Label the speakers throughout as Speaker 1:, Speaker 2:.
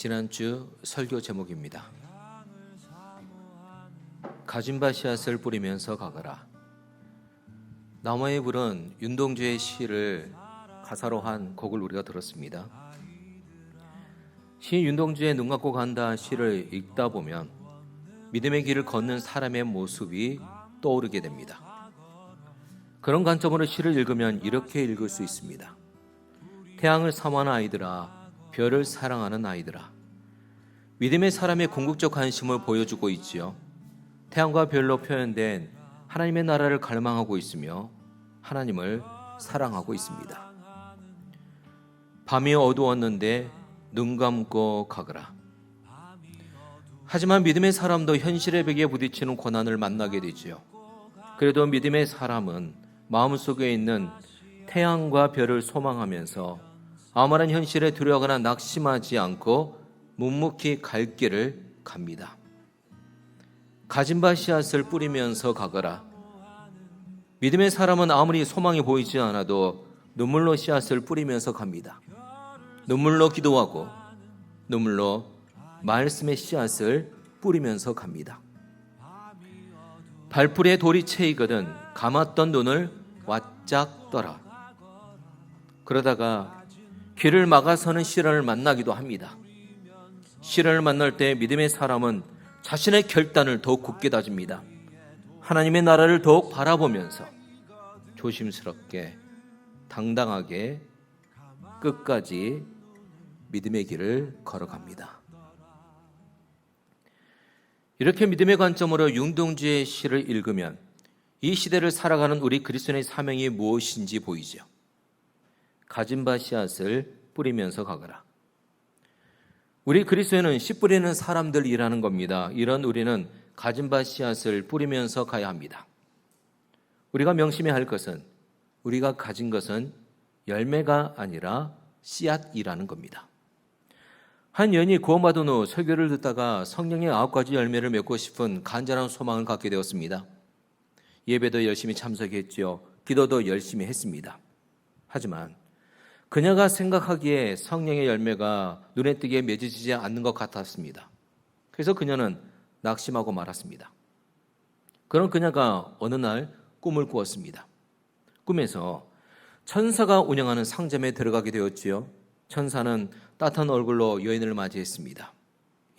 Speaker 1: 지난주 설교 제목입니다. 가진 바 씨앗을 뿌리면서 가거라. 남원이 부른 윤동주의 시를 가사로 한 곡을 우리가 들었습니다. 시 윤동주의 눈 감고 간다 시를 읽다 보면 믿음의 길을 걷는 사람의 모습이 떠오르게 됩니다. 그런 관점으로 시를 읽으면 이렇게 읽을 수 있습니다. 태양을 사모하는 아이들아, 별을 사랑하는 아이들아. 믿음의 사람의 궁극적 관심을 보여주고 있지요. 태양과 별로 표현된 하나님의 나라를 갈망하고 있으며 하나님을 사랑하고 있습니다. 밤이 어두웠는데 눈 감고 가거라. 하지만 믿음의 사람도 현실의 벽에 부딪히는 고난을 만나게 되지요. 그래도 믿음의 사람은 마음속에 있는 태양과 별을 소망하면서 암울한 현실에 두려워하거나 낙심하지 않고 묵묵히 갈 길을 갑니다. 가진 바 씨앗을 뿌리면서 가거라. 믿음의 사람은 아무리 소망이 보이지 않아도 눈물로 씨앗을 뿌리면서 갑니다. 눈물로 기도하고 눈물로 말씀의 씨앗을 뿌리면서 갑니다. 발풀에 돌이 채이거든 감았던 눈을 와짝 떠라. 그러다가 길을 막아서는 시련을 만나기도 합니다. 시련을 만날 때 믿음의 사람은 자신의 결단을 더욱 굳게 다집니다. 하나님의 나라를 더욱 바라보면서 조심스럽게 당당하게 끝까지 믿음의 길을 걸어갑니다. 이렇게 믿음의 관점으로 윤동주의 시를 읽으면 이 시대를 살아가는 우리 그리스도인의 사명이 무엇인지 보이죠. 가진 바 씨앗을 뿌리면서 가거라. 우리 그리스도인은 씨 뿌리는 사람들이라는 겁니다. 이런 우리는 가진 바 씨앗을 뿌리면서 가야 합니다. 우리가 명심해야 할 것은 우리가 가진 것은 열매가 아니라 씨앗이라는 겁니다. 한 여인이 구원받은 후 설교를 듣다가 성령의 9가지 열매를 맺고 싶은 간절한 소망을 갖게 되었습니다. 예배도 열심히 참석했지요. 기도도 열심히 했습니다. 하지만 그녀가 생각하기에 성령의 열매가 눈에 띄게 맺어지지 않는 것 같았습니다. 그래서 그녀는 낙심하고 말았습니다. 그런 그녀가 어느 날 꿈을 꾸었습니다. 꿈에서 천사가 운영하는 상점에 들어가게 되었지요. 천사는 따뜻한 얼굴로 여인을 맞이했습니다.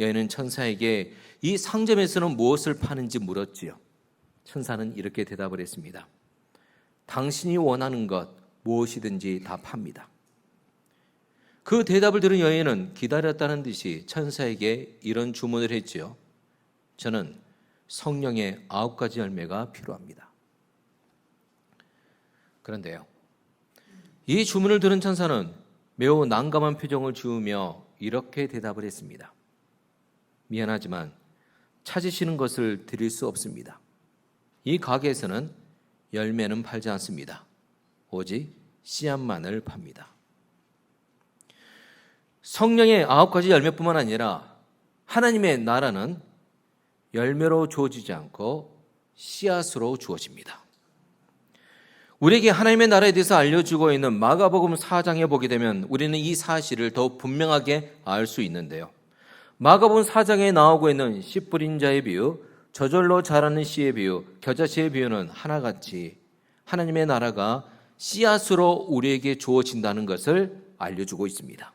Speaker 1: 여인은 천사에게 이 상점에서는 무엇을 파는지 물었지요. 천사는 이렇게 대답을 했습니다. 당신이 원하는 것 무엇이든지 다 팝니다. 그 대답을 들은 여인은 기다렸다는 듯이 천사에게 이런 주문을 했지요. 저는 성령의 9가지 열매가 필요합니다. 그런데요, 이 주문을 들은 천사는 매우 난감한 표정을 지으며 이렇게 대답을 했습니다. 미안하지만 찾으시는 것을 드릴 수 없습니다. 이 가게에서는 열매는 팔지 않습니다. 오직 씨앗만을 팝니다. 성령의 9가지 열매뿐만 아니라 하나님의 나라는 열매로 주어지지 않고 씨앗으로 주어집니다. 우리에게 하나님의 나라에 대해서 알려주고 있는 마가복음 4장에 보게 되면 우리는 이 사실을 더욱 분명하게 알 수 있는데요. 마가복음 4장에 나오고 있는 씨 뿌린 자의 비유, 저절로 자라는 씨의 비유, 겨자씨의 비유는 하나같이 하나님의 나라가 씨앗으로 우리에게 주어진다는 것을 알려주고 있습니다.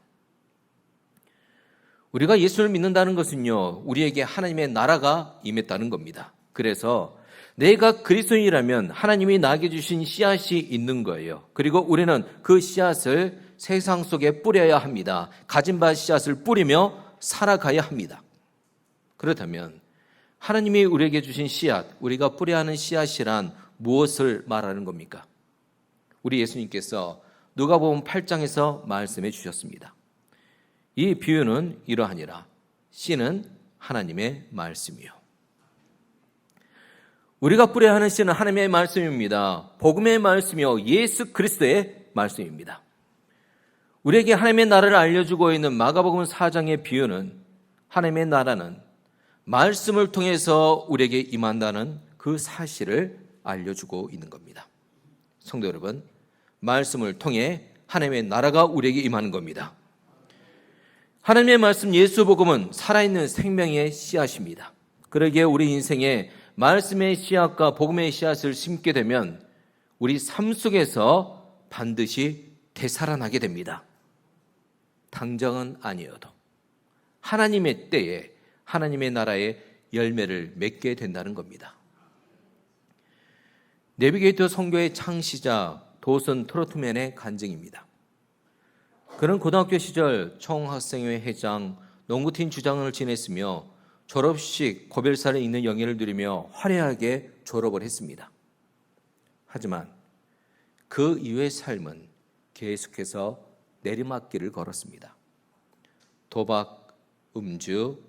Speaker 1: 우리가 예수를 믿는다는 것은요, 우리에게 하나님의 나라가 임했다는 겁니다. 그래서 내가 그리스도인이라면 하나님이 나에게 주신 씨앗이 있는 거예요. 그리고 우리는 그 씨앗을 세상 속에 뿌려야 합니다. 가진 바 씨앗을 뿌리며 살아가야 합니다. 그렇다면 하나님이 우리에게 주신 씨앗, 우리가 뿌려야 하는 씨앗이란 무엇을 말하는 겁니까? 우리 예수님께서 누가복음 8장에서 말씀해 주셨습니다. 이 비유는 이러하니라. 씨는 하나님의 말씀이요. 우리가 뿌려야 하는 씨는 하나님의 말씀입니다. 복음의 말씀이요, 예수 그리스도의 말씀입니다. 우리에게 하나님의 나라를 알려주고 있는 마가복음 4장의 비유는 하나님의 나라는 말씀을 통해서 우리에게 임한다는 그 사실을 알려주고 있는 겁니다. 성도 여러분, 말씀을 통해 하나님의 나라가 우리에게 임하는 겁니다. 하나님의 말씀 예수 복음은 살아있는 생명의 씨앗입니다. 그러기에 우리 인생에 말씀의 씨앗과 복음의 씨앗을 심게 되면 우리 삶 속에서 반드시 되살아나게 됩니다. 당장은 아니어도 하나님의 때에 하나님의 나라의 열매를 맺게 된다는 겁니다. 내비게이터 선교의 창시자 도슨 트로트맨의 간증입니다. 그는 고등학교 시절 총학생회 회장, 농구팀 주장을 지냈으며 졸업식 고별사를 읽는 영예를 누리며 화려하게 졸업을 했습니다. 하지만 그 이후의 삶은 계속해서 내리막길을 걸었습니다. 도박, 음주,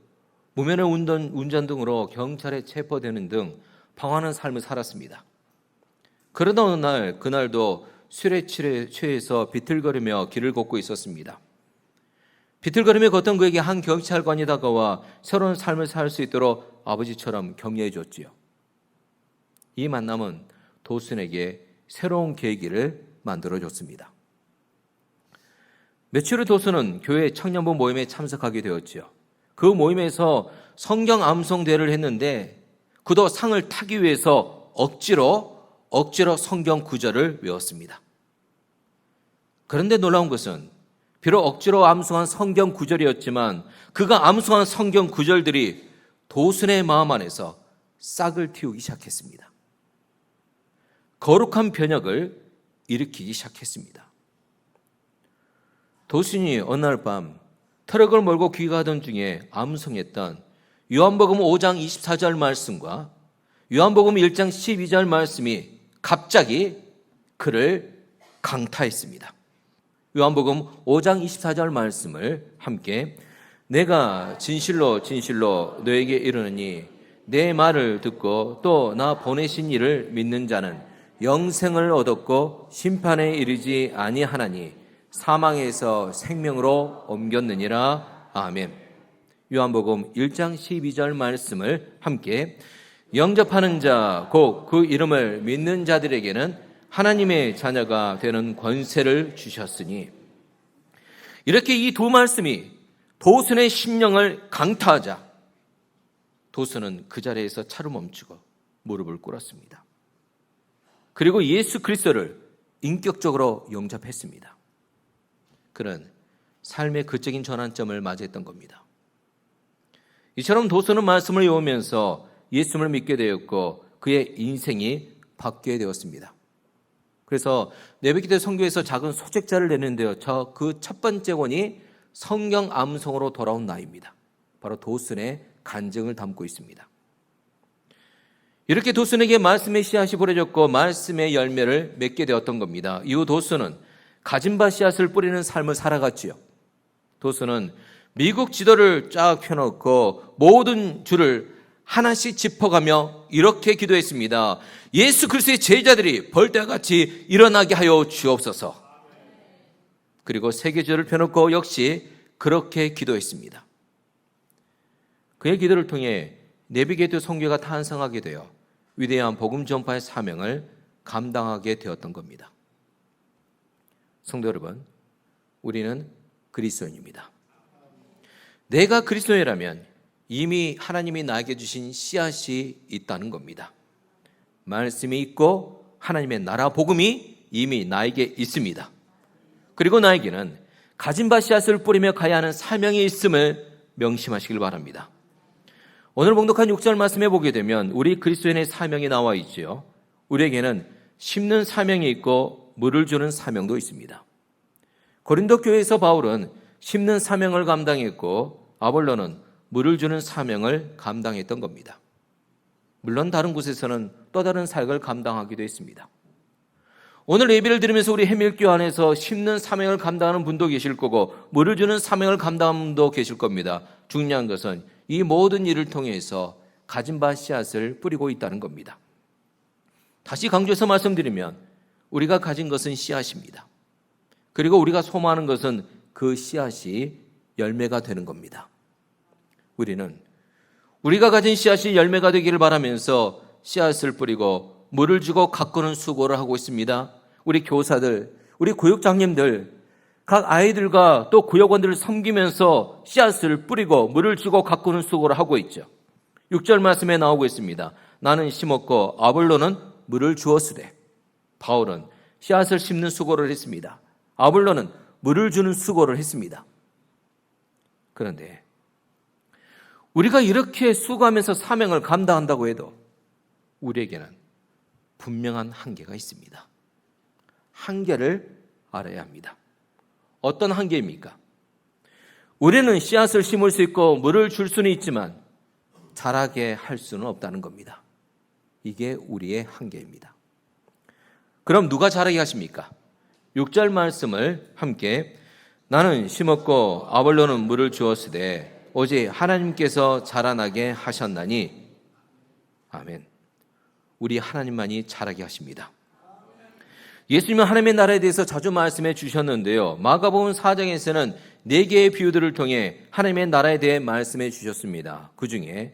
Speaker 1: 무면허 운전 등으로 경찰에 체포되는 등 방황하는 삶을 살았습니다. 그러다 어느 날, 그날도 술에 취해서 비틀거리며 길을 걷고 있었습니다. 비틀거리며 걷던 그에게 한 경찰관이 다가와 새로운 삶을 살 수 있도록 아버지처럼 격려해 줬지요. 이 만남은 도슨에게 새로운 계기를 만들어줬습니다. 며칠 후 도슨은 교회 청년부 모임에 참석하게 되었지요. 그 모임에서 성경 암송 대회를 했는데 그도 상을 타기 위해서 억지로 성경 구절을 외웠습니다. 그런데 놀라운 것은 비록 억지로 암송한 성경 구절이었지만 그가 암송한 성경 구절들이 도슨의 마음 안에서 싹을 틔우기 시작했습니다. 거룩한 변혁을 일으키기 시작했습니다. 도슨이 어느 날 밤 트럭을 몰고 귀가하던 중에 암송했던 요한복음 5장 24절 말씀과 요한복음 1장 12절 말씀이 갑자기 그를 강타했습니다. 요한복음 5장 24절 말씀을 함께 내가 진실로 너에게 이르노니 내 말을 듣고 또 나 보내신 이를 믿는 자는 영생을 얻었고 심판에 이르지 아니하나니 사망에서 생명으로 옮겼느니라. 아멘. 요한복음 1장 12절 말씀을 함께 영접하는 자 곧 그 이름을 믿는 자들에게는 하나님의 자녀가 되는 권세를 주셨으니, 이렇게 이 두 말씀이 도슨의 심령을 강타하자 도슨은 그 자리에서 차를 멈추고 무릎을 꿇었습니다. 그리고 예수 그리스도를 인격적으로 영접했습니다. 그는 삶의 극적인 전환점을 맞이했던 겁니다. 이처럼 도슨은 말씀을 외우면서 예수님을 믿게 되었고 그의 인생이 바뀌게 되었습니다. 그래서 내비게이터 선교에서 작은 소책자를 내는데요. 그 첫 번째 권이 성경 암송으로 돌아온 나이입니다. 바로 도슨의 간증을 담고 있습니다. 이렇게 도슨에게 말씀의 씨앗이 뿌려졌고 말씀의 열매를 맺게 되었던 겁니다. 이후 도슨은 가진바 씨앗을 뿌리는 삶을 살아갔지요. 도슨은 미국 지도를 쫙 펴놓고 모든 줄을 하나씩 짚어가며 이렇게 기도했습니다. 예수 그리스도의 제자들이 벌떼와 같이 일어나게 하여 주옵소서. 그리고 세계줄을 펴놓고 역시 그렇게 기도했습니다. 그의 기도를 통해 내비게이터 선교가 탄생하게 되어 위대한 복음 전파의 사명을 감당하게 되었던 겁니다. 성도 여러분, 우리는 그리스도인입니다. 내가 그리스도인이라면 이미 하나님이 나에게 주신 씨앗이 있다는 겁니다. 말씀이 있고 하나님의 나라 복음이 이미 나에게 있습니다. 그리고 나에게는 가진 바 씨앗을 뿌리며 가야 하는 사명이 있음을 명심하시길 바랍니다. 오늘 봉독한 6절 말씀에 보게 되면 우리 그리스도인의 사명이 나와 있지요. 우리에게는 심는 사명이 있고 물을 주는 사명도 있습니다. 고린도 교회에서 바울은 심는 사명을 감당했고 아볼로는 물을 주는 사명을 감당했던 겁니다. 물론 다른 곳에서는 또 다른 사역을 감당하기도 했습니다. 오늘 예배를 들으면서 우리 해밀교회 안에서 심는 사명을 감당하는 분도 계실 거고 물을 주는 사명을 감당하는 분도 계실 겁니다. 중요한 것은 이 모든 일을 통해서 가진 바 씨앗을 뿌리고 있다는 겁니다. 다시 강조해서 말씀드리면 우리가 가진 것은 씨앗입니다. 그리고 우리가 소망하는 것은 그 씨앗이 열매가 되는 겁니다. 우리는 우리가 가진 씨앗이 열매가 되기를 바라면서 씨앗을 뿌리고 물을 주고 가꾸는 수고를 하고 있습니다. 우리 교사들, 우리 교육장님들, 각 아이들과 또 구역원들을 섬기면서 씨앗을 뿌리고 물을 주고 가꾸는 수고를 하고 있죠. 6절 말씀에 나오고 있습니다. 나는 심었고 아볼로는 물을 주었으되. 바울은 씨앗을 심는 수고를 했습니다. 아볼로는 물을 주는 수고를 했습니다. 그런데 우리가 이렇게 수고하면서 사명을 감당한다고 해도 우리에게는 분명한 한계가 있습니다. 한계를 알아야 합니다. 어떤 한계입니까? 우리는 씨앗을 심을 수 있고 물을 줄 수는 있지만 자라게 할 수는 없다는 겁니다. 이게 우리의 한계입니다. 그럼 누가 자라게 하십니까? 6절 말씀을 함께 나는 심었고 아볼로는 물을 주었으되 오직 하나님께서 자라나게 하셨나니. 아멘. 우리 하나님만이 자라게 하십니다. 예수님은 하나님의 나라에 대해서 자주 말씀해 주셨는데요. 마가복음 4장에서는 4개의 비유들을 통해 하나님의 나라에 대해 말씀해 주셨습니다. 그중에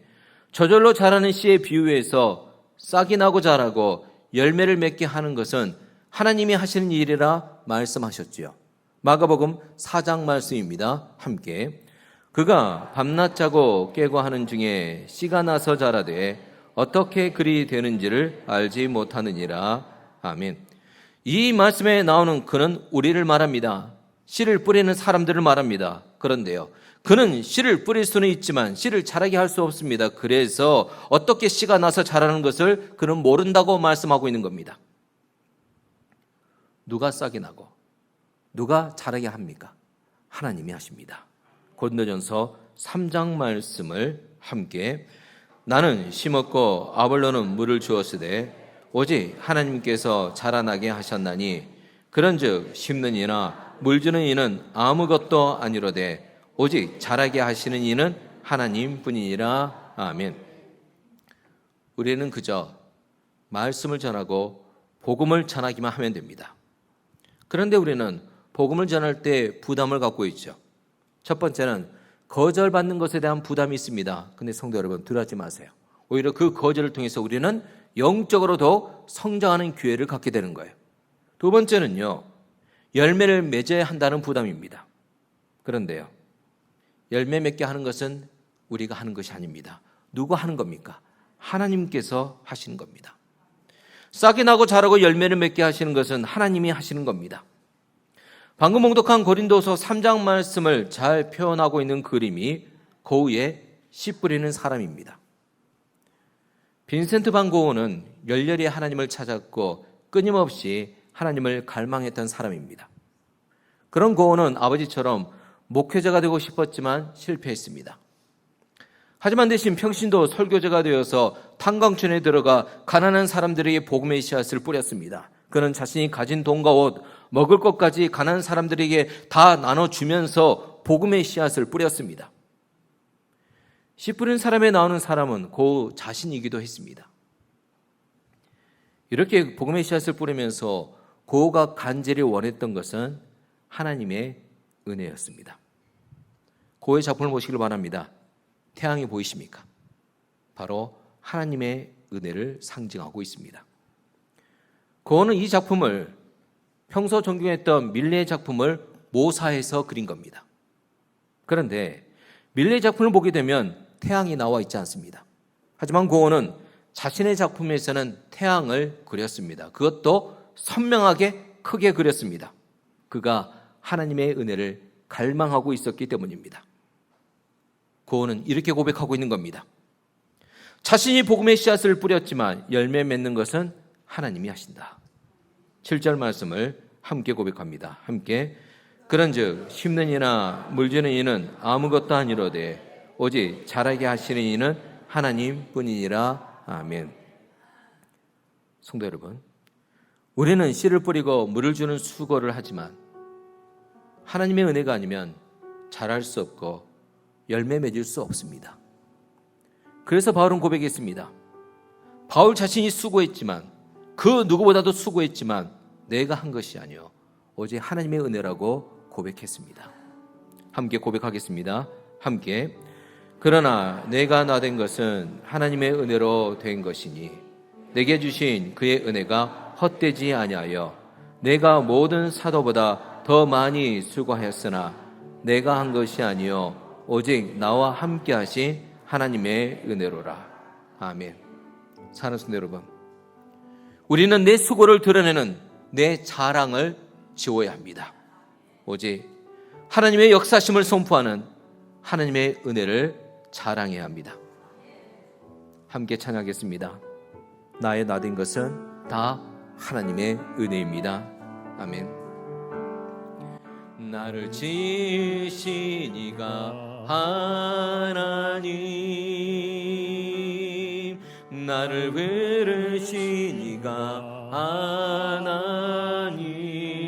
Speaker 1: 저절로 자라는 씨의 비유에서 싹이 나고 자라고 열매를 맺게 하는 것은 하나님이 하시는 일이라 말씀하셨지요. 마가복음 4장 말씀입니다. 함께 그가 밤낮 자고 깨고 하는 중에 씨가 나서 자라되 어떻게 그리 되는지를 알지 못하느니라. 아멘. 이 말씀에 나오는 그는 우리를 말합니다. 씨를 뿌리는 사람들을 말합니다. 그런데요, 그는 씨를 뿌릴 수는 있지만 씨를 자라게 할 수 없습니다. 그래서 어떻게 씨가 나서 자라는 것을 그는 모른다고 말씀하고 있는 겁니다. 누가 싹이 나고 누가 자라게 합니까? 하나님이 하십니다. 고린도전서 3장 말씀을 함께 나는 심었고 아볼로는 물을 주었으되 오직 하나님께서 자라나게 하셨나니 그런즉 심는 이나 물 주는 이는 아무것도 아니로되 오직 자라게 하시는 이는 하나님뿐이니라. 아멘. 우리는 그저 말씀을 전하고 복음을 전하기만 하면 됩니다. 그런데 우리는 복음을 전할 때 부담을 갖고 있죠. 첫 번째는 거절받는 것에 대한 부담이 있습니다. 근데 성도 여러분, 두려워하지 마세요. 오히려 그 거절을 통해서 우리는 영적으로 더 성장하는 기회를 갖게 되는 거예요. 두 번째는요, 열매를 맺어야 한다는 부담입니다. 그런데요, 열매 맺게 하는 것은 우리가 하는 것이 아닙니다. 누가 하는 겁니까? 하나님께서 하시는 겁니다. 싹이 나고 자라고 열매를 맺게 하시는 것은 하나님이 하시는 겁니다. 방금 봉독한 고린도서 3장 말씀을 잘 표현하고 있는 그림이 고우에 씨 뿌리는 사람입니다. 빈센트 반 고흐는 열렬히 하나님을 찾았고 끊임없이 하나님을 갈망했던 사람입니다. 그런 고흐는 아버지처럼 목회자가 되고 싶었지만 실패했습니다. 하지만 대신 평신도 설교자가 되어서 탄광촌에 들어가 가난한 사람들에게 복음의 씨앗을 뿌렸습니다. 그는 자신이 가진 돈과 옷, 먹을 것까지 가난한 사람들에게 다 나눠주면서 복음의 씨앗을 뿌렸습니다. 씨 뿌린 사람에 나오는 사람은 고흐 자신이기도 했습니다. 이렇게 복음의 씨앗을 뿌리면서 고흐가 간절히 원했던 것은 하나님의 은혜였습니다. 고흐의 작품을 보시길 바랍니다. 태양이 보이십니까? 바로 하나님의 은혜를 상징하고 있습니다. 고흐는 이 작품을 평소 존경했던 밀레의 작품을 모사해서 그린 겁니다. 그런데 밀레의 작품을 보게 되면 태양이 나와 있지 않습니다. 하지만 고흐는 자신의 작품에서는 태양을 그렸습니다. 그것도 선명하게 크게 그렸습니다. 그가 하나님의 은혜를 갈망하고 있었기 때문입니다. 고흐는 이렇게 고백하고 있는 겁니다. 자신이 복음의 씨앗을 뿌렸지만 열매 맺는 것은 하나님이 하신다. 7절 말씀을 함께 고백합니다. 함께 그런즉 심는 이나 물주는 이는 아무것도 아니로되 오직 자라게 하시는 이는 하나님뿐이니라. 아멘. 성도 여러분, 우리는 씨를 뿌리고 물을 주는 수고를 하지만 하나님의 은혜가 아니면 자랄 수 없고 열매 맺을 수 없습니다. 그래서 바울은 고백했습니다. 바울 자신이 수고했지만 그 누구보다도 수고했지만 내가 한 것이 아니요 오직 하나님의 은혜라고 고백했습니다. 함께 고백하겠습니다. 함께 그러나 내가 나된 것은 하나님의 은혜로 된 것이니 내게 주신 그의 은혜가 헛되지 아니하여 내가 모든 사도보다 더 많이 수고하였으나 내가 한 것이 아니요 오직 나와 함께 하신 하나님의 은혜로라. 아멘. 사랑하는 성도 여러분, 우리는 내 수고를 드러내는 내 자랑을 지워야 합니다. 오직 하나님의 역사심을 선포하는 하나님의 은혜를 자랑해야 합니다. 함께 찬양하겠습니다. 나의 나된 것은 다 하나님의 은혜입니다. 아멘. 나를 지으신 이가 하나님, 나를 부르신 이가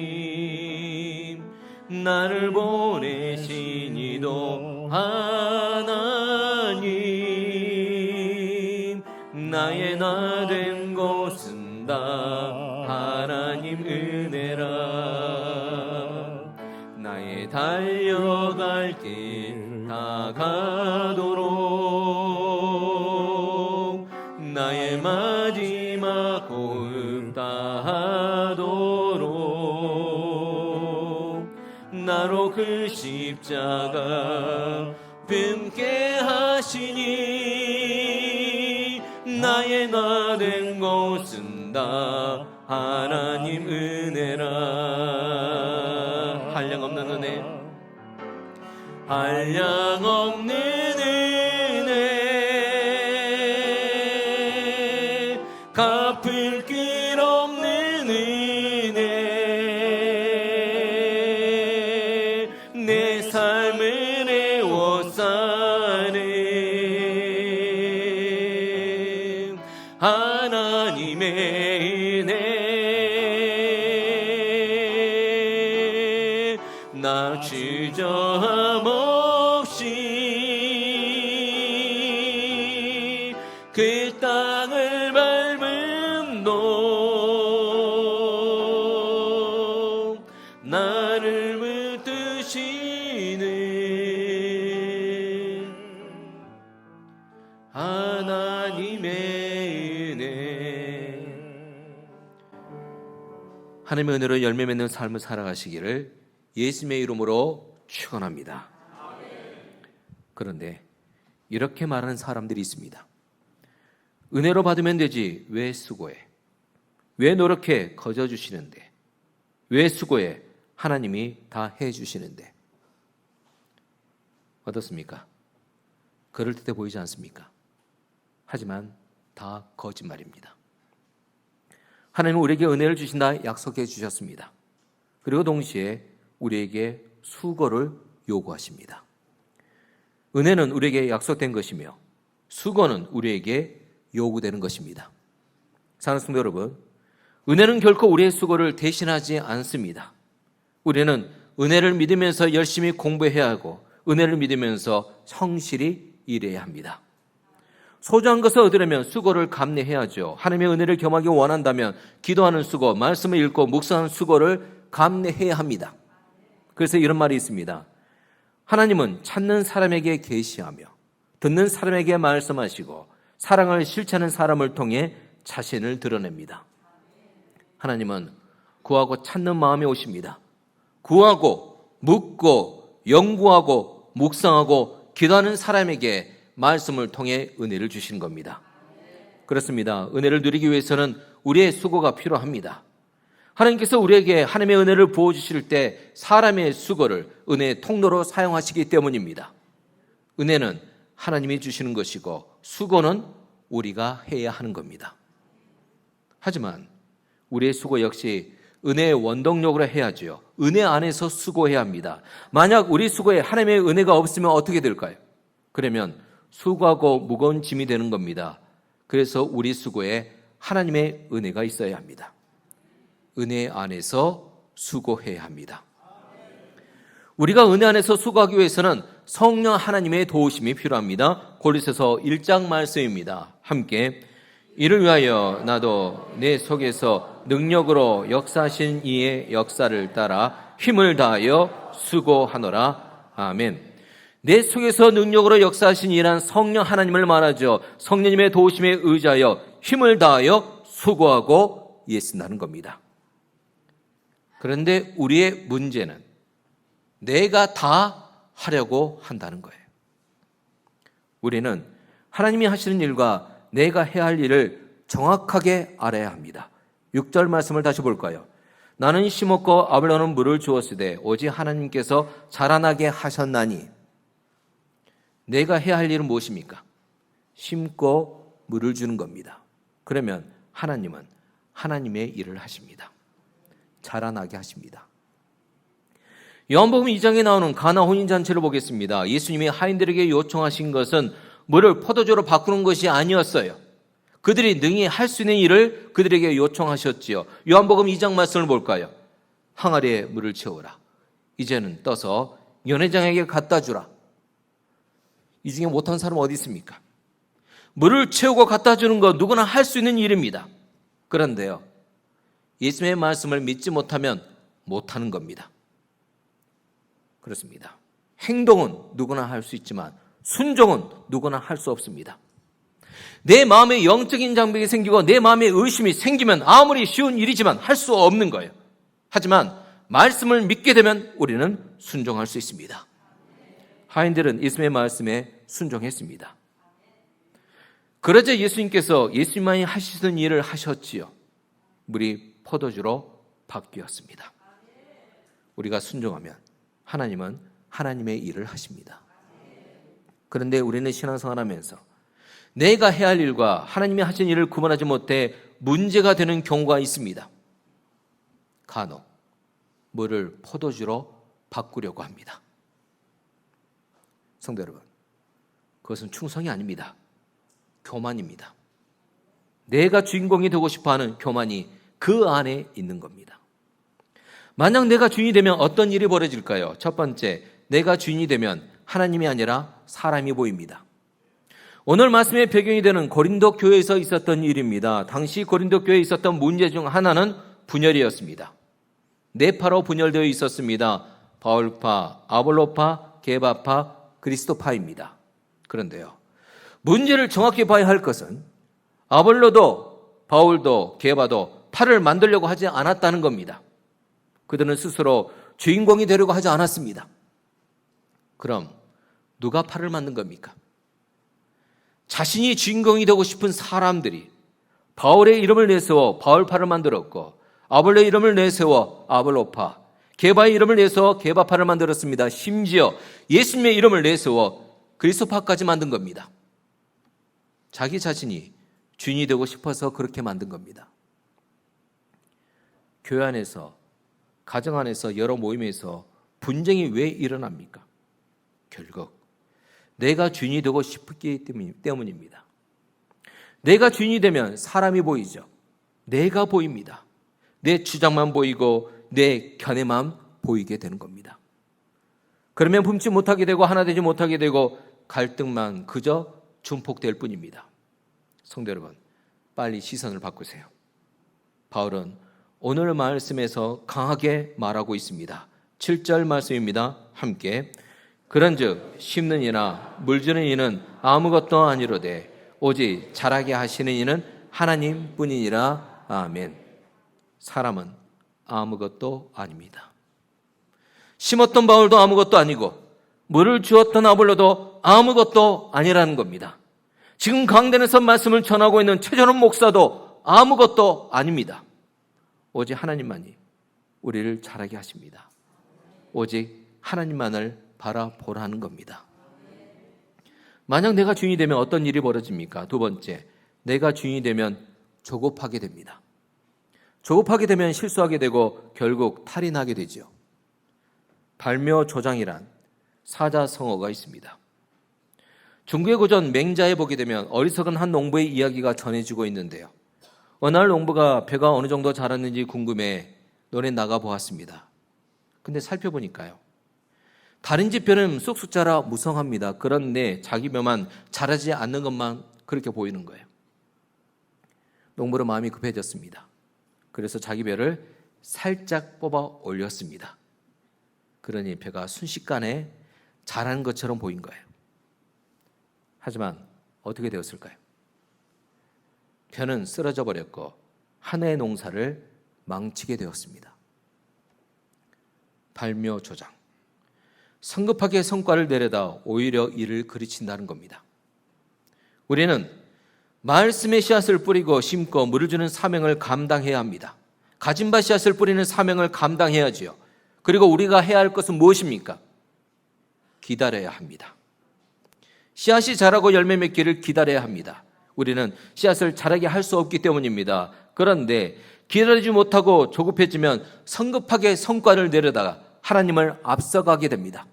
Speaker 1: 하나님, 나를 보내신 이도 하나님, 나의 나 된 것은 다 하나님 은혜라. 나의 달려갈 길 다 가도록, 나의 마지막 호흡 다하도록, 나로 그 십자가 뱀게 하시니, 나의 나 된 것은 다 하나님 은혜라. 한량없는 은혜, 한량없는 은혜, 갚을 길 없는 은혜, 내 삶을 애워싸는 하나님의 은혜. 나 주저함 없이 그 땅을 밟은 동 나를 붙드시는 하나님의 은혜. 하나님의 은혜로 열매 맺는 삶을 살아가시기를 예수님의 이름으로 축원합니다. 그런데 이렇게 말하는 사람들이 있습니다. 은혜로 받으면 되지 왜 수고해? 왜 노력해? 거저 주시는데. 왜 수고해? 하나님이 다 해주시는데. 어떻습니까? 그럴듯해 보이지 않습니까? 하지만 다 거짓말입니다. 하나님은 우리에게 은혜를 주신다 약속해 주셨습니다. 그리고 동시에 우리에게 수고를 요구하십니다. 은혜는 우리에게 약속된 것이며 수고는 우리에게 요구되는 것입니다. 사랑하는 성도 여러분, 은혜는 결코 우리의 수고를 대신하지 않습니다. 우리는 은혜를 믿으면서 열심히 공부해야 하고 은혜를 믿으면서 성실히 일해야 합니다. 소중한 것을 얻으려면 수고를 감내해야죠. 하나님의 은혜를 경험하기 원한다면 기도하는 수고, 말씀을 읽고 묵상하는 수고를 감내해야 합니다. 그래서 이런 말이 있습니다. 하나님은 찾는 사람에게 계시하며 듣는 사람에게 말씀하시고 사랑을 실천하는 사람을 통해 자신을 드러냅니다. 하나님은 구하고 찾는 마음에 오십니다. 구하고 묻고 연구하고 묵상하고 기도하는 사람에게 말씀을 통해 은혜를 주시는 겁니다. 그렇습니다. 은혜를 누리기 위해서는 우리의 수고가 필요합니다. 하나님께서 우리에게 하나님의 은혜를 부어주실 때 사람의 수고를 은혜의 통로로 사용하시기 때문입니다. 은혜는 하나님이 주시는 것이고 수고는 우리가 해야 하는 겁니다. 하지만 우리의 수고 역시 은혜의 원동력으로 해야죠. 은혜 안에서 수고해야 합니다. 만약 우리 수고에 하나님의 은혜가 없으면 어떻게 될까요? 그러면 수고하고 무거운 짐이 되는 겁니다. 그래서 우리 수고에 하나님의 은혜가 있어야 합니다. 은혜 안에서 수고해야 합니다. 우리가 은혜 안에서 수고하기 위해서는 성령 하나님의 도우심이 필요합니다. 골로새서 1장 말씀입니다. 함께 이를 위하여 나도 내 속에서 능력으로 역사하신 이의 역사를 따라 힘을 다하여 수고하노라. 아멘. 내 속에서 능력으로 역사하신 이란 성령 하나님을 말하죠. 성령님의 도우심에 의지하여 힘을 다하여 수고하고 애쓴다는 겁니다. 그런데 우리의 문제는 내가 다 하려고 한다는 거예요. 우리는 하나님이 하시는 일과 내가 해야 할 일을 정확하게 알아야 합니다. 6절 말씀을 다시 볼까요? 나는 심었고 아볼로는 물을 주었으되 오직 하나님께서 자라나게 하셨나니. 내가 해야 할 일은 무엇입니까? 심고 물을 주는 겁니다. 그러면 하나님은 하나님의 일을 하십니다. 자라나게 하십니다. 요한복음 2장에 나오는 가나 혼인잔치를 보겠습니다. 예수님이 하인들에게 요청하신 것은 물을 포도주로 바꾸는 것이 아니었어요. 그들이 능히 할 수 있는 일을 그들에게 요청하셨지요. 요한복음 2장 말씀을 볼까요? 항아리에 물을 채우라. 이제는 떠서 연회장에게 갖다 주라. 이 중에 못한 사람 어디 있습니까? 물을 채우고 갖다 주는 것 누구나 할 수 있는 일입니다. 그런데요, 예수님의 말씀을 믿지 못하면 못하는 겁니다. 그렇습니다. 행동은 누구나 할 수 있지만 순종은 누구나 할 수 없습니다. 내 마음에 영적인 장벽이 생기고 내 마음에 의심이 생기면 아무리 쉬운 일이지만 할 수 없는 거예요. 하지만 말씀을 믿게 되면 우리는 순종할 수 있습니다. 하인들은 예수님의 말씀에 순종했습니다. 그러자 예수님께서 예수님만이 하시던 일을 하셨지요. 물이 포도주로 바뀌었습니다. 우리가 순종하면 하나님은 하나님의 일을 하십니다. 그런데 우리는 신앙생활하면서 내가 해야 할 일과 하나님이 하신 일을 구분하지 못해 문제가 되는 경우가 있습니다. 간혹 물을 포도주로 바꾸려고 합니다. 성도 여러분, 그것은 충성이 아닙니다. 교만입니다. 내가 주인공이 되고 싶어하는 교만이 그 안에 있는 겁니다. 만약 내가 주인이 되면 어떤 일이 벌어질까요? 첫 번째, 내가 주인이 되면 하나님이 아니라 사람이 보입니다. 오늘 말씀의 배경이 되는 고린도 교회에서 있었던 일입니다. 당시 고린도 교회에 있었던 문제 중 하나는 분열이었습니다. 네 파로 분열되어 있었습니다. 바울파, 아볼로파, 게바파, 그리스도파입니다. 그런데요, 문제를 정확히 봐야 할 것은 아볼로도 바울도 게바도 파를 만들려고 하지 않았다는 겁니다. 그들은 스스로 주인공이 되려고 하지 않았습니다. 그럼 누가 파를 만든 겁니까? 자신이 주인공이 되고 싶은 사람들이 바울의 이름을 내세워 바울파를 만들었고, 아볼로의 이름을 내세워 아볼로파, 게바의 이름을 내세워 게바파를 만들었습니다. 심지어 예수님의 이름을 내세워 그리스도파까지 만든 겁니다. 자기 자신이 주인이 되고 싶어서 그렇게 만든 겁니다. 교회 안에서, 가정 안에서, 여러 모임에서 분쟁이 왜 일어납니까? 결국 내가 주인이 되고 싶기 때문입니다. 내가 주인이 되면 사람이 보이죠. 내가 보입니다. 내 주장만 보이고 내 견해만 보이게 되는 겁니다. 그러면 품지 못하게 되고 하나 되지 못하게 되고 갈등만 그저 증폭될 뿐입니다. 성도 여러분, 빨리 시선을 바꾸세요. 바울은 오늘 말씀에서 강하게 말하고 있습니다. 7절 말씀입니다. 함께. 그런즉 심는 이나 물주는 이는 아무것도 아니로되 오직 자라게 하시는 이는 하나님뿐이니라. 아멘. 사람은 아무것도 아닙니다. 심었던 바울도 아무것도 아니고 물을 주었던 아볼로도 아무것도 아니라는 겁니다. 지금 강단에서 말씀을 전하고 있는 최전원 목사도 아무것도 아닙니다. 오직 하나님만이 우리를 자라게 하십니다. 오직 하나님만을 바라보라는 겁니다. 만약 내가 주인이 되면 어떤 일이 벌어집니까? 두 번째, 내가 주인이 되면 조급하게 됩니다. 조급하게 되면 실수하게 되고 결국 탈이 나게 되죠. 발묘조장이란 사자성어가 있습니다. 중국의 고전 맹자에 보게 되면 어리석은 한 농부의 이야기가 전해지고 있는데요. 어느 날 농부가 벼가 어느 정도 자랐는지 궁금해 논에 나가 보았습니다. 근데 살펴보니까요, 다른 집 벼는 쑥쑥 자라 무성합니다. 그런데 자기 벼만 자라지 않는 것만 그렇게 보이는 거예요. 농부는 마음이 급해졌습니다. 그래서 자기 벼를 살짝 뽑아 올렸습니다. 그러니 벼가 순식간에 자란 것처럼 보인 거예요. 하지만 어떻게 되었을까요? 벼는 쓰러져 버렸고 한 해의 농사를 망치게 되었습니다. 발묘 조장, 성급하게 성과를 내려다 오히려 이를 그르친다는 겁니다. 우리는 말씀의 씨앗을 뿌리고 심고 물을 주는 사명을 감당해야 합니다. 가진 바 씨앗을 뿌리는 사명을 감당해야지요. 그리고 우리가 해야 할 것은 무엇입니까? 기다려야 합니다. 씨앗이 자라고 열매 맺기를 기다려야 합니다. 우리는 씨앗을 자라게 할 수 없기 때문입니다. 그런데 기다리지 못하고 조급해지면 성급하게 성과를 내려다가 하나님을 앞서가게 됩니다.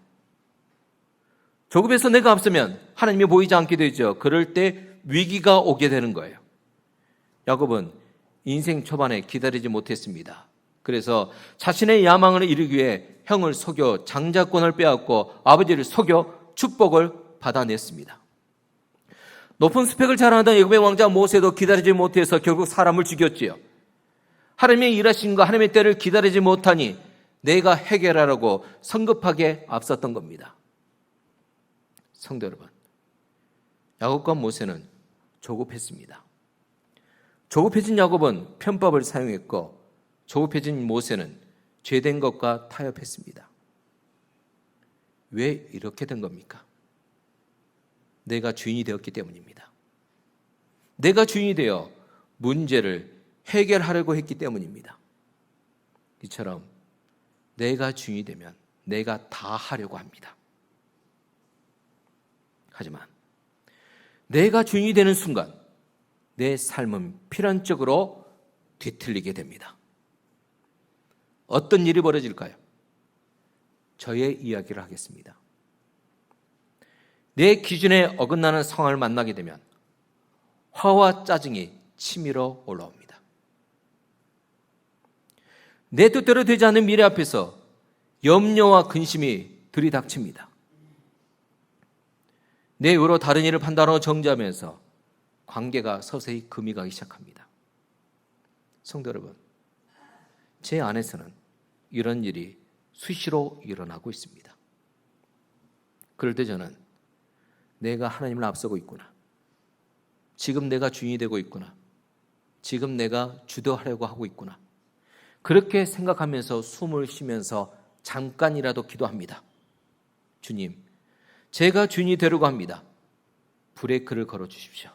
Speaker 1: 조급해서 내가 앞서면 하나님이 보이지 않게 되죠. 그럴 때 위기가 오게 되는 거예요. 야곱은 인생 초반에 기다리지 못했습니다. 그래서 자신의 야망을 이루기 위해 형을 속여 장자권을 빼앗고 아버지를 속여 축복을 받아냈습니다. 높은 스펙을 자랑하던 애굽의 왕자 모세도 기다리지 못해서 결국 사람을 죽였지요. 하나님의 일하심과 하나님의 때를 기다리지 못하니 내가 해결하라고 성급하게 앞섰던 겁니다. 성도 여러분, 야곱과 모세는 조급했습니다. 조급해진 야곱은 편법을 사용했고 조급해진 모세는 죄된 것과 타협했습니다. 왜 이렇게 된 겁니까? 내가 주인이 되었기 때문입니다. 내가 주인이 되어 문제를 해결하려고 했기 때문입니다. 이처럼 내가 주인이 되면 내가 다 하려고 합니다. 하지만 내가 주인이 되는 순간 내 삶은 필연적으로 뒤틀리게 됩니다. 어떤 일이 벌어질까요? 저의 이야기를 하겠습니다. 내 기준에 어긋나는 상황을 만나게 되면 화와 짜증이 치밀어 올라옵니다. 내 뜻대로 되지 않는 미래 앞에서 염려와 근심이 들이닥칩니다. 내 의로 다른 일을 판단하고 정죄하면서 관계가 서서히 금이 가기 시작합니다. 성도 여러분, 제 안에서는 이런 일이 수시로 일어나고 있습니다. 그럴 때 저는 내가 하나님을 앞서고 있구나. 지금 내가 주인이 되고 있구나. 지금 내가 주도하려고 하고 있구나. 그렇게 생각하면서 숨을 쉬면서 잠깐이라도 기도합니다. 주님, 제가 주인이 되려고 합니다. 브레이크를 걸어 주십시오.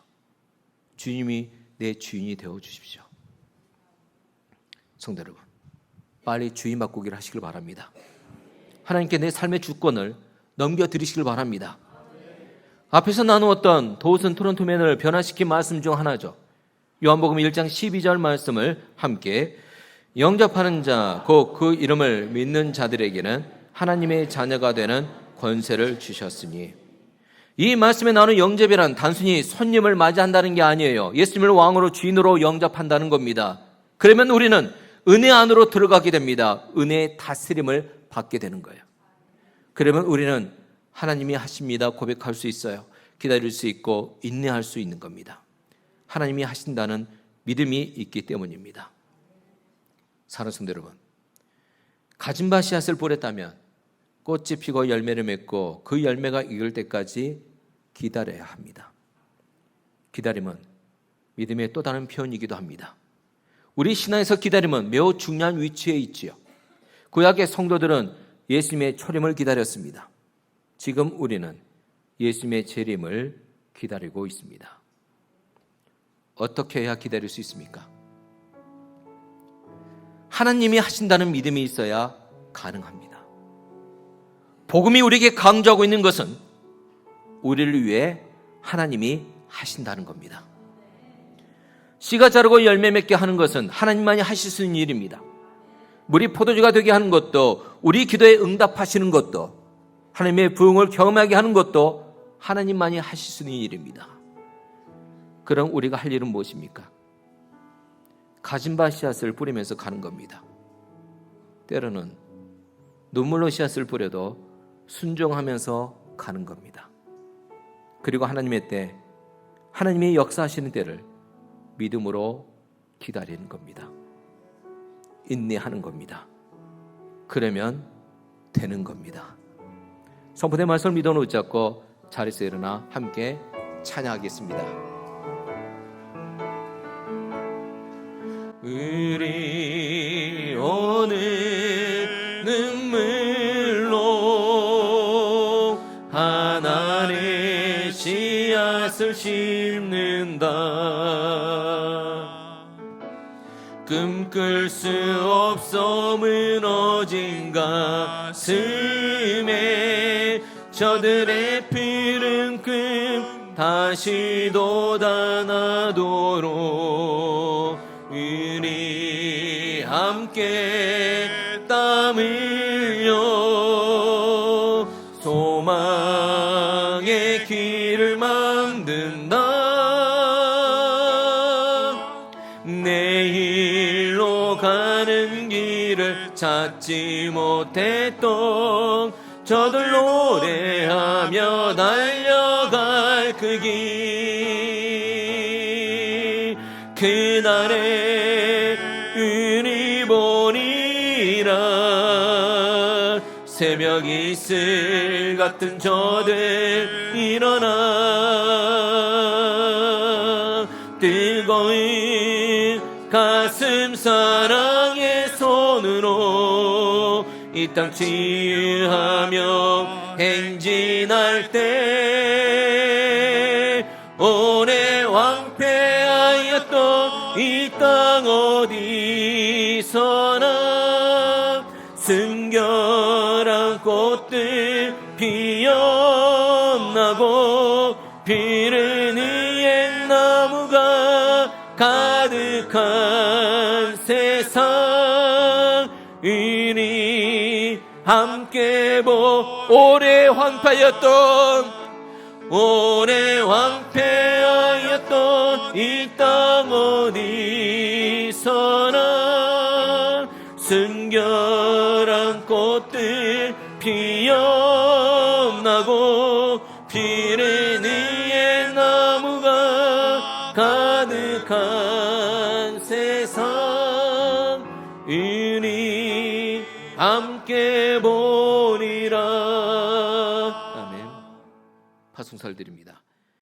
Speaker 1: 주님이 내 주인이 되어 주십시오. 성도 여러분, 빨리 주인 바꾸기를 하시길 바랍니다. 하나님께 내 삶의 주권을 넘겨드리시길 바랍니다. 앞에서 나누었던 도우슨 트론트맨을 변화시킨 말씀 중 하나죠. 요한복음 1장 12절 말씀을 함께, 영접하는 자 곧 그 이름을 믿는 자들에게는 하나님의 자녀가 되는 권세를 주셨으니. 이 말씀에 나오는 영접이란 단순히 손님을 맞이한다는 게 아니에요. 예수님을 왕으로 주인으로 영접한다는 겁니다. 그러면 우리는 은혜 안으로 들어가게 됩니다. 은혜의 다스림을 받게 되는 거예요. 그러면 우리는 하나님이 하십니다 고백할 수 있어요. 기다릴 수 있고 인내할 수 있는 겁니다. 하나님이 하신다는 믿음이 있기 때문입니다. 사랑하는 성도 여러분, 가진 바 씨앗을 뿌렸다면 꽃이 피고 열매를 맺고 그 열매가 익을 때까지 기다려야 합니다. 기다림은 믿음의 또 다른 표현이기도 합니다. 우리 신앙에서 기다림은 매우 중요한 위치에 있지요. 구약의 성도들은 예수님의 초림을 기다렸습니다. 지금 우리는 예수님의 재림을 기다리고 있습니다. 어떻게 해야 기다릴 수 있습니까? 하나님이 하신다는 믿음이 있어야 가능합니다. 복음이 우리에게 강조하고 있는 것은 우리를 위해 하나님이 하신다는 겁니다. 씨가 자라고 열매 맺게 하는 것은 하나님만이 하실 수 있는 일입니다. 물이 포도주가 되게 하는 것도, 우리 기도에 응답하시는 것도, 하나님의 부흥을 경험하게 하는 것도 하나님만이 하실 수 있는 일입니다. 그럼 우리가 할 일은 무엇입니까? 가진 바 씨앗을 뿌리면서 가는 겁니다. 때로는 눈물로 씨앗을 뿌려도 순종하면서 가는 겁니다. 그리고 하나님의 때, 하나님이 역사하시는 때를 믿음으로 기다리는 겁니다. 인내하는 겁니다. 그러면 되는 겁니다. 성품의 말씀을 믿어 놓자고 자리에서 일어나 함께 찬양하겠습니다. 우리 오늘 눈물 밭을 심는다. 꿈꿀 수 없어 무너진 가슴에 저들의 푸른 꿈 다시 돋아나도록 우리 함께 땀 흘려 소망의 길을 만든다. 내일로 가는 길을 찾지 못했던 저들 노래하며 달려갈 그 길, 그날에 우리 보리라. 새벽 이슬 같은 저들 일어나 뜨거운 가슴 사랑의 손으로 이 땅 치유하며 행진할 때 오래 황폐하였던 이 땅 어디서나 순결한 꽃들 피어나고 피는 의의 나무가 가득한 세상 우리 함께 오래 황폐하였던 이 땅 어디서나 순결한 꽃들 피어나고 피는 의의 나무가 가득한 세상 우리 함께 보리라. 아멘. 파송살 드립니다.